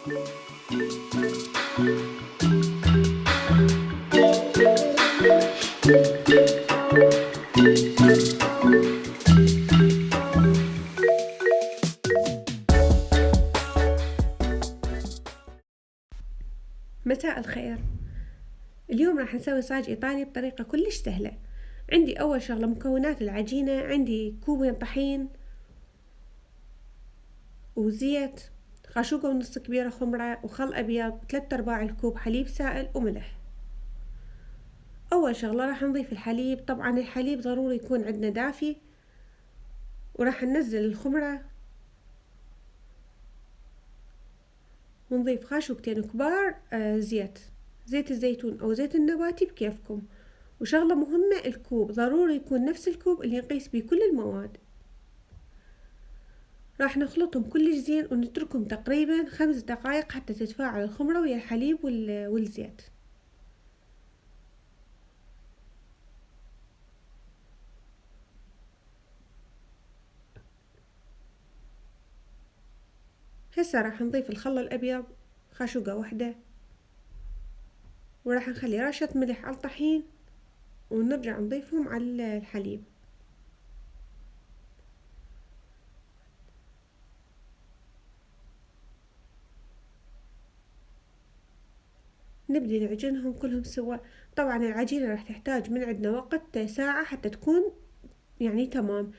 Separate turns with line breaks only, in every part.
مساء الخير. اليوم راح نسوي صاج إيطالي بطريقة كلش سهلة. عندي أول شغلة مكونات العجينة، عندي كوبين طحين وزيت، خاشوقة ونص كبيرة خمرة، وخل أبيض، 3/4 الكوب حليب سائل، وملح. أول شغلة راح نضيف الحليب. طبعا الحليب ضروري يكون عندنا دافي، وراح ننزل الخمرة ونضيف خاشوقتين كبار زيت الزيتون أو زيت النباتي بكيفكم. وشغلة مهمة، الكوب ضروري يكون نفس الكوب اللي نقيس بيه كل المواد. راح نخلطهم كلش زين ونتركهم تقريبا 5 دقائق حتى تتفاعل الخمرة ويا الحليب والزيت. هسه راح نضيف الخل الأبيض، خاشوقة واحدة، وراح نخلي رشة ملح على الطحين، ونرجع نضيفهم على الحليب. نبدي نعجنهم كلهم سوا. طبعا العجينة راح تحتاج من عندنا وقت ساعة حتى تكون يعني تمام،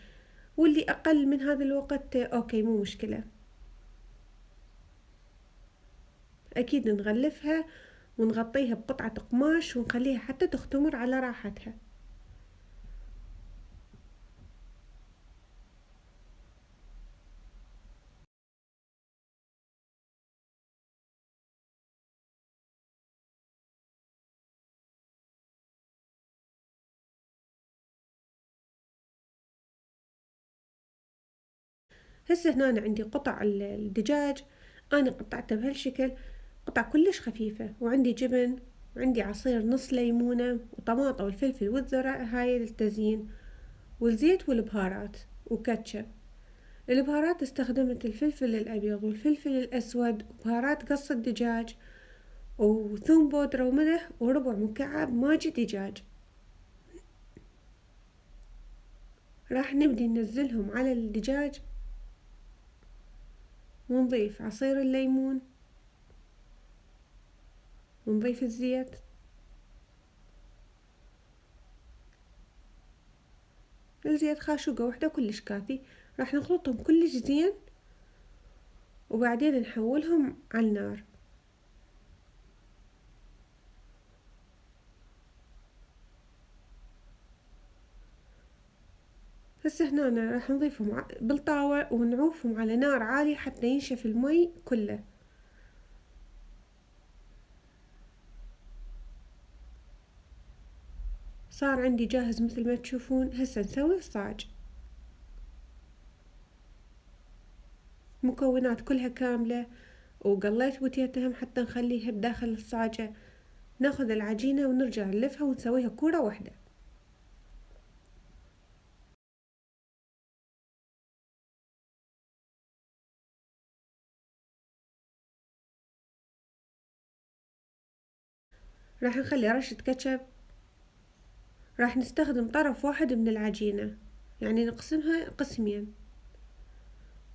واللي أقل من هذا الوقت أوكي مو مشكلة. أكيد نغلفها ونغطيها بقطعة قماش ونخليها حتى تختمر على راحتها. هسه هنا أنا عندي قطع الدجاج، أنا قطعتها بهالشكل، قطع كلش خفيفة، وعندي جبن، وعندي عصير نص ليمونة، وطماطة والفلفل والذرة هاي للتزيين، والزيت والبهارات وكاتشب. البهارات استخدمت الفلفل الأبيض والفلفل الأسود، وبهارات قص الدجاج، وثوم بودرة وملح، وربع مكعب ماجي دجاج. راح نبدي ننزلهم على الدجاج، ونضيف عصير الليمون، ونضيف الزيت، الزيت خاشوقة واحدة كلش كافي. راح نخلطهم كلش زين، وبعدين نحولهم على النار. هسه هنا راح نضيفهم بالطاوة ونعوفهم على نار عالية حتى ينشف المي كله. صار عندي جاهز مثل ما تشوفون. هسه نسوي الصاج. مكونات كلها كاملة، وقليت بوتيتهم حتى نخليها بداخل الصاجة. ناخذ العجينة ونرجع نلفها ونسويها كورة واحدة. راح نخلي رشة كاتشب. راح نستخدم طرف واحد من العجينة، يعني نقسمها قسمين،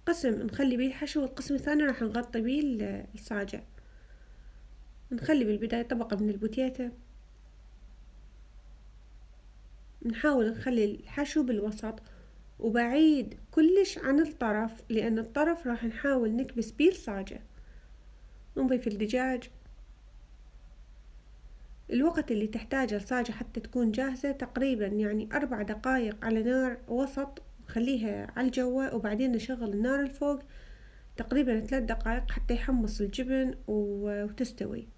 قسم نخلي بيه الحشو، والقسم الثاني راح نغطي بيه الصاجة. نخلي بالبداية طبقة من البوتيتا، نحاول نخلي الحشو بالوسط وبعيد كلش عن الطرف، لأن الطرف راح نحاول نكبس بيه الصاجة. نضيف الدجاج. الوقت اللي تحتاجه الصاجة حتى تكون جاهزة تقريبا يعني 4 دقايق على نار وسط، نخليها على الجوة، وبعدين نشغل النار الفوق تقريبا 3 دقايق حتى يحمص الجبن وتستوي.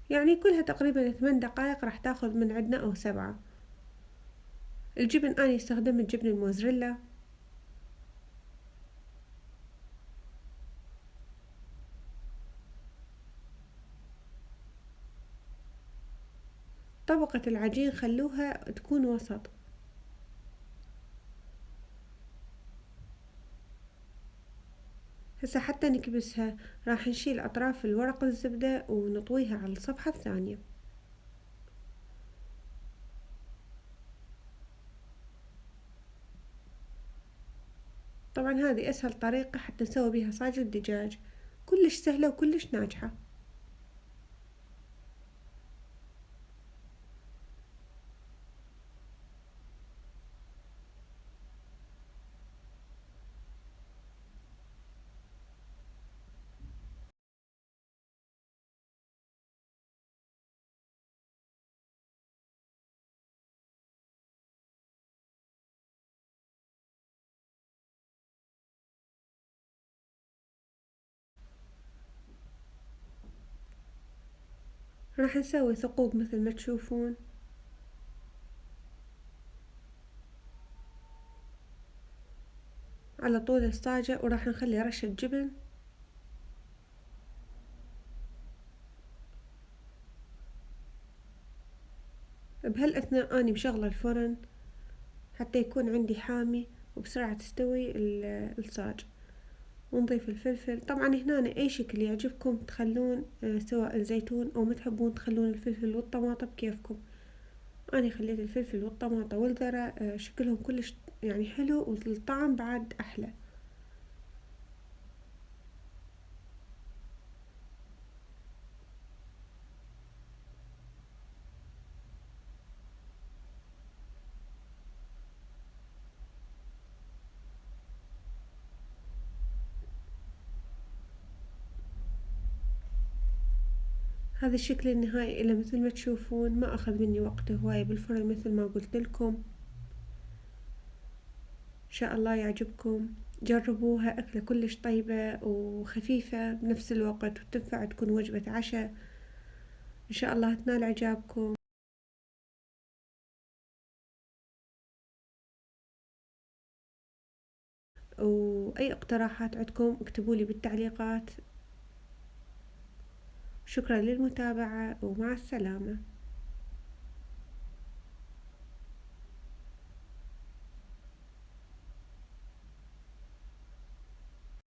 يعني كلها تقريبا 8 دقايق راح تاخذ من عندنا أو 7. الجبن أنا استخدمت جبن الموزاريلا. طبقة العجين خلوها تكون وسط. هسه حتى نكبسها راح نشيل أطراف الورق الزبدة ونطويها على الصفحة الثانية. طبعا هذه أسهل طريقة حتى نسوي بيها صاج الدجاج، كلش سهلة وكلش ناجحة. راح نسوي ثقوب مثل ما تشوفون، على طول الصاجة، وراح نخلي رشة جبن. بهالأثناء أني مشغلة الفرن حتى يكون عندي حامي وبسرعة تستوي الصاج. ونضيف الفلفل، طبعا هنا أي شكل يعجبكم تخلون، سواء الزيتون أو ما تحبون تخلون الفلفل والطماطة بكيفكم. أنا خليت الفلفل والطماطة والذرة شكلهم كلش يعني حلو والطعم بعد أحلى. هذا الشكل النهائي إلا مثل ما تشوفون ما أخذ مني وقت هواية بالفرن مثل ما قلت لكم. إن شاء الله يعجبكم، جربوها، أكلة كلش طيبة وخفيفة بنفس الوقت وتنفع تكون وجبة عشاء. إن شاء الله تنال إعجابكم. وأي اقتراحات عندكم اكتبولي بالتعليقات. شكرا للمتابعة ومع السلامة.